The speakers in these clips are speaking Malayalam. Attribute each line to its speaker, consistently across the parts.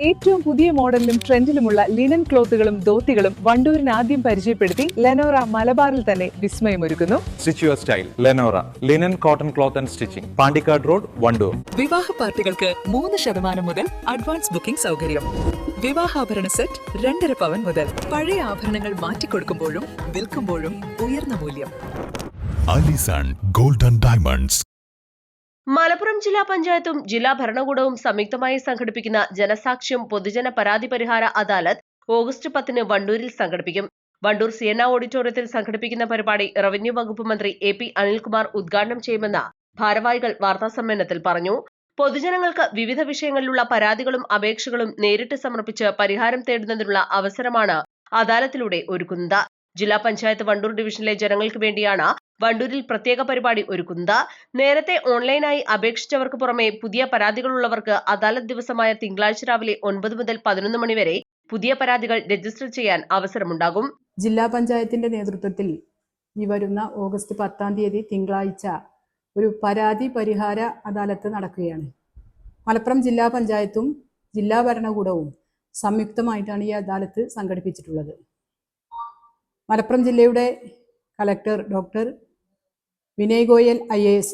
Speaker 1: ഏറ്റവും പുതിയ മോഡലിലും ട്രെൻഡിലുമുള്ള ലിനൻ ക്ലോത്തുകളും ധോത്തികളും വണ്ടൂരിന് ആദ്യം പരിചയപ്പെടുത്തി ലെനോറ മലബാറിൽ തന്നെ വിസ്മയമൊരുക്കുന്നു.
Speaker 2: Stitch your style Lenora linen cotton cloth and stitching, Pandikkad road, Wandoor.
Speaker 3: വിവാഹ പാർട്ടികൾക്ക് 3% മുതൽ അഡ്വാൻസ് ബുക്കിംഗ് സൗകര്യം. വിവാഹാഭരണ സെറ്റ് 2.5 പവൻ മുതൽ. പഴയ ആഭരണങ്ങൾ മാറ്റിക്കൊടുക്കുമ്പോഴും വിൽക്കുമ്പോഴും ഉയർന്ന മൂല്യം.
Speaker 4: Allison golden diamonds.
Speaker 5: മലപ്പുറം ജില്ലാ പഞ്ചായത്തും ജില്ലാ ഭരണകൂടവും സംയുക്തമായി സംഘടിപ്പിക്കുന്ന ജനസാക്ഷ്യം പൊതുജന പരാതി പരിഹാര അദാലത്ത് ഓഗസ്റ്റ് 10 വണ്ടൂരിൽ സംഘടിപ്പിക്കും. വണ്ടൂർ സിയന്ന ഓഡിറ്റോറിയത്തിൽ സംഘടിപ്പിക്കുന്ന പരിപാടി റവന്യൂ വകുപ്പ് മന്ത്രി AP അനിൽകുമാർ ഉദ്ഘാടനം ചെയ്യുമെന്ന് ഭാരവാഹികൾ വാർത്താസമ്മേളനത്തിൽ പറഞ്ഞു. പൊതുജനങ്ങൾക്ക് വിവിധ വിഷയങ്ങളിലുള്ള പരാതികളും അപേക്ഷകളും നേരിട്ട് സമർപ്പിച്ച് പരിഹാരം തേടുന്നതിനുള്ള അവസരമാണ് അദാലത്തിലൂടെ ഒരുക്കുന്നത്. ജില്ലാ പഞ്ചായത്ത് വണ്ടൂർ ഡിവിഷനിലെ ജനങ്ങൾക്ക് വേണ്ടിയാണ് വണ്ടൂരിൽ പ്രത്യേക പരിപാടി ഒരുക്കുന്നത്. നേരത്തെ ഓൺലൈനായി അപേക്ഷിച്ചവർക്ക് പുറമെ പുതിയ പരാതികളുള്ളവർക്ക് അദാലത്ത് ദിവസമായ തിങ്കളാഴ്ച രാവിലെ 9 മുതൽ 11 മണി വരെ പുതിയ പരാതികൾ രജിസ്റ്റർ ചെയ്യാൻ അവസരമുണ്ടാകും.
Speaker 6: ജില്ലാ പഞ്ചായത്തിന്റെ നേതൃത്വത്തിൽ ഈ വരുന്ന ഓഗസ്റ്റ് 10 തിങ്കളാഴ്ച ഒരു പരാതി പരിഹാര അദാലത്ത് നടക്കുകയാണ്. മലപ്പുറം ജില്ലാ പഞ്ചായത്തും ജില്ലാ ഭരണകൂടവും സംയുക്തമായിട്ടാണ് ഈ അദാലത്ത് സംഘടിപ്പിച്ചിട്ടുള്ളത്. മലപ്പുറം ജില്ലയുടെ collector doctor Vinay Goyal IAS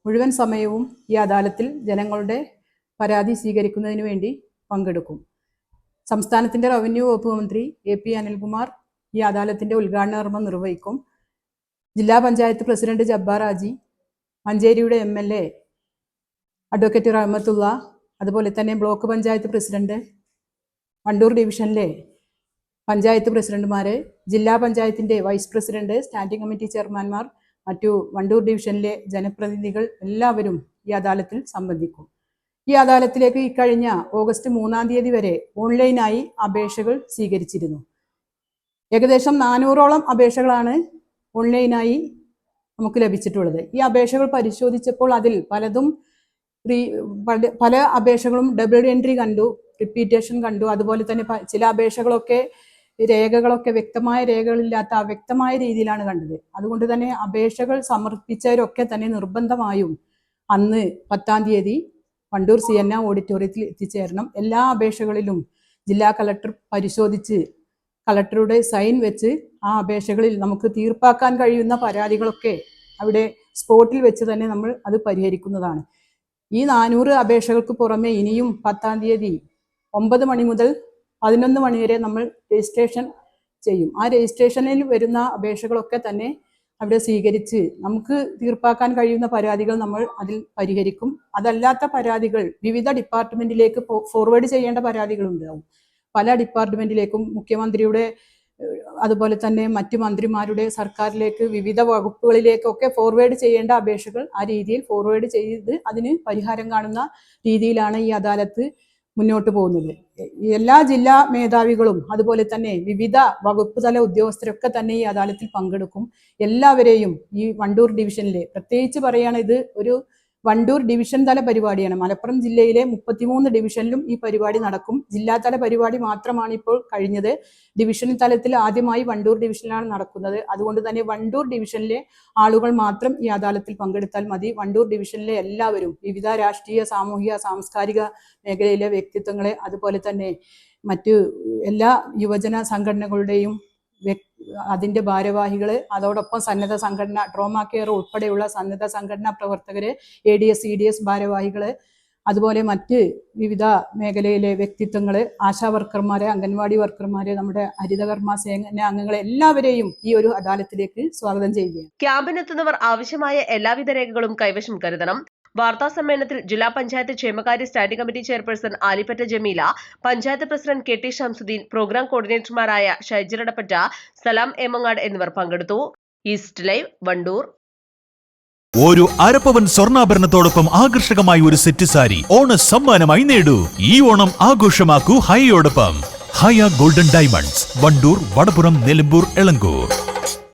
Speaker 6: മുഴുവൻ സമയവും ഈ അദാലത്തിൽ ജനങ്ങളുടെ പരാതി സ്വീകരിക്കുന്നതിന് വേണ്ടി പങ്കെടുക്കും. സംസ്ഥാനത്തിൻ്റെ റവന്യൂ വകുപ്പ് മന്ത്രി AP അനിൽകുമാർ ഈ അദാലത്തിൻ്റെ ഉദ്ഘാടന കർമ്മം നിർവഹിക്കും. ജില്ലാ പഞ്ചായത്ത് പ്രസിഡന്റ് ജബ്ബാർ ഹാജി, മഞ്ചേരിയുടെ MLA അഡ്വക്കേറ്റ് റഹ്മത്തുള്ള, അതുപോലെ തന്നെ ബ്ലോക്ക് പഞ്ചായത്ത് പ്രസിഡന്റ്, വണ്ടൂർ ഡിവിഷനിലെ പഞ്ചായത്ത് പ്രസിഡന്റുമാരെ, ജില്ലാ പഞ്ചായത്തിൻ്റെ വൈസ് പ്രസിഡന്റ്, സ്റ്റാൻഡിംഗ് കമ്മിറ്റി ചെയർമാൻമാർ, മറ്റു വണ്ടൂർ ഡിവിഷനിലെ ജനപ്രതിനിധികൾ എല്ലാവരും ഈ അദാലത്തിൽ സംബന്ധിക്കും. ഈ അദാലത്തിലേക്ക് ഇക്കഴിഞ്ഞ ഓഗസ്റ്റ് 3 വരെ ഓൺലൈനായി അപേക്ഷകൾ സ്വീകരിച്ചിരുന്നു. ഏകദേശം 400ഓളം അപേക്ഷകളാണ് ഓൺലൈനായി നമുക്ക് ലഭിച്ചിട്ടുള്ളത്. ഈ അപേക്ഷകൾ പരിശോധിച്ചപ്പോൾ അതിൽ പല അപേക്ഷകളും ഡബിൾ എൻട്രി കണ്ടു, റിപ്പീറ്റേഷൻ കണ്ടു. അതുപോലെ തന്നെ ചില അപേക്ഷകളൊക്കെ രേഖകളൊക്കെ വ്യക്തമായ രേഖകളില്ലാത്ത അവ്യക്തമായ രീതിയിലാണ് കണ്ടത്. അതുകൊണ്ട് തന്നെ അപേക്ഷകൾ സമർപ്പിച്ചവരൊക്കെ തന്നെ നിർബന്ധമായും അന്ന് 10 വണ്ടൂർ സിയന്ന ഓഡിറ്റോറിയത്തിൽ എത്തിച്ചേരണം. എല്ലാ അപേക്ഷകളിലും ജില്ലാ കളക്ടർ പരിശോധിച്ച് കളക്ടറുടെ സൈൻ വെച്ച് ആ അപേക്ഷകളിൽ നമുക്ക് തീർപ്പാക്കാൻ കഴിയുന്ന പരാതികളൊക്കെ അവിടെ സ്പോട്ടിൽ വെച്ച് തന്നെ നമ്മൾ അത് പരിഹരിക്കുന്നതാണ്. ഈ 400 അപേക്ഷകൾക്ക് പുറമെ ഇനിയും 10 9 മണി മുതൽ 11 മണി വരെ നമ്മൾ രജിസ്ട്രേഷൻ ചെയ്യും. ആ രജിസ്ട്രേഷനിൽ വരുന്ന അപേക്ഷകളൊക്കെ തന്നെ അവിടെ സ്വീകരിച്ച് നമുക്ക് തീർപ്പാക്കാൻ കഴിയുന്ന പരാതികൾ നമ്മൾ അതിൽ പരിഹരിക്കും. അതല്ലാത്ത പരാതികൾ വിവിധ ഡിപ്പാർട്ട്മെന്റിലേക്ക് ഫോർവേഡ് ചെയ്യേണ്ട പരാതികളുണ്ടാവും. പല ഡിപ്പാർട്ട്മെന്റിലേക്കും മുഖ്യമന്ത്രിയുടെ അതുപോലെ തന്നെ മറ്റു മന്ത്രിമാരുടെ സർക്കാരിലേക്ക് വിവിധ വകുപ്പുകളിലേക്കൊക്കെ ഫോർവേഡ് ചെയ്യേണ്ട അപേക്ഷകൾ ആ രീതിയിൽ ഫോർവേഡ് ചെയ്ത് അതിന് പരിഹാരം കാണുന്ന രീതിയിലാണ് ഈ അദാലത്ത് മുന്നോട്ട് പോകുന്നത്. എല്ലാ ജില്ലാ മേധാവികളും അതുപോലെ തന്നെ വിവിധ വകുപ്പ് തല ഉദ്യോഗസ്ഥരൊക്കെ തന്നെ ഈ അദാലത്തിൽ പങ്കെടുക്കും. എല്ലാവരെയും ഈ വണ്ടൂർ ഡിവിഷനിലെ പ്രത്യേകിച്ച് പറയുകയാണ്, ഇത് ഒരു വണ്ടൂർ ഡിവിഷൻ തല പരിപാടിയാണ്. മലപ്പുറം ജില്ലയിലെ 33 ഡിവിഷനിലും ഈ പരിപാടി നടക്കും. ജില്ലാതല പരിപാടി മാത്രമാണ് ഇപ്പോൾ കഴിഞ്ഞത്. ഡിവിഷൻ തലത്തിൽ ആദ്യമായി വണ്ടൂർ ഡിവിഷനിലാണ് നടക്കുന്നത്. അതുകൊണ്ട് തന്നെ വണ്ടൂർ ഡിവിഷനിലെ ആളുകൾ മാത്രം ഈ അദാലത്തിൽ പങ്കെടുത്താൽ മതി. വണ്ടൂർ ഡിവിഷനിലെ എല്ലാവരും വിവിധ രാഷ്ട്രീയ, സാമൂഹിക, സാംസ്കാരിക മേഖലയിലെ വ്യക്തിത്വങ്ങളെ, അതുപോലെ തന്നെ മറ്റു എല്ലാ യുവജന സംഘടനകളുടെയും അതിൻ്റെ ഭാരവാഹികള്, അതോടൊപ്പം സന്നദ്ധ സംഘടന, ട്രോമ കെയർ ഉൾപ്പെടെയുള്ള സന്നദ്ധ സംഘടനാ പ്രവർത്തകര്, ADS EDS ഭാരവാഹികള്, അതുപോലെ മറ്റ് വിവിധ മേഖലയിലെ വ്യക്തിത്വങ്ങള്, ആശാ വർക്കർമാരെ, അംഗൻവാടി വർക്കർമാരെ, നമ്മുടെ ഹരിതകർമ്മ സേന അംഗങ്ങളെ എല്ലാവരെയും ഈ ഒരു അദാലത്തിലേക്ക് സ്വാഗതം ചെയ്യുകയാണ്.
Speaker 5: ക്യാമ്പിനെത്തുന്നവർ ആവശ്യമായ എല്ലാവിധ രേഖകളും കൈവശം കരുതണം. വാർത്താ സമ്മേളനത്തിൽ ജില്ലാ പഞ്ചായത്ത് ക്ഷേമകാര്യ standing committee chairperson Alippatta Jameela, panchayat president KT Shamsudheen, program കോർഡിനേറ്റർമാരായ ഷൈജറടപ്പറ്റ, സലാം ഏമങ്ങാട് എന്നിവർ പങ്കെടുത്തു. East live, Wandoor.
Speaker 4: ഒരു അരപ്പവൻ സ്വർണ്ണാഭരണത്തോടൊപ്പം ആകർഷകമായ ഒരു സെറ്റ് സാരി ഓണ സമ്മാനമായി നേടൂ. ഈ ഓണം ആഘോഷമാക്കൂ ഹയയോടൊപ്പം. ഹയ ഗോൾഡൻ ഡയമണ്ട്സ്, വണ്ടൂർ, വടപുറം, നിലമ്പൂർ, എളങ്കൂർ.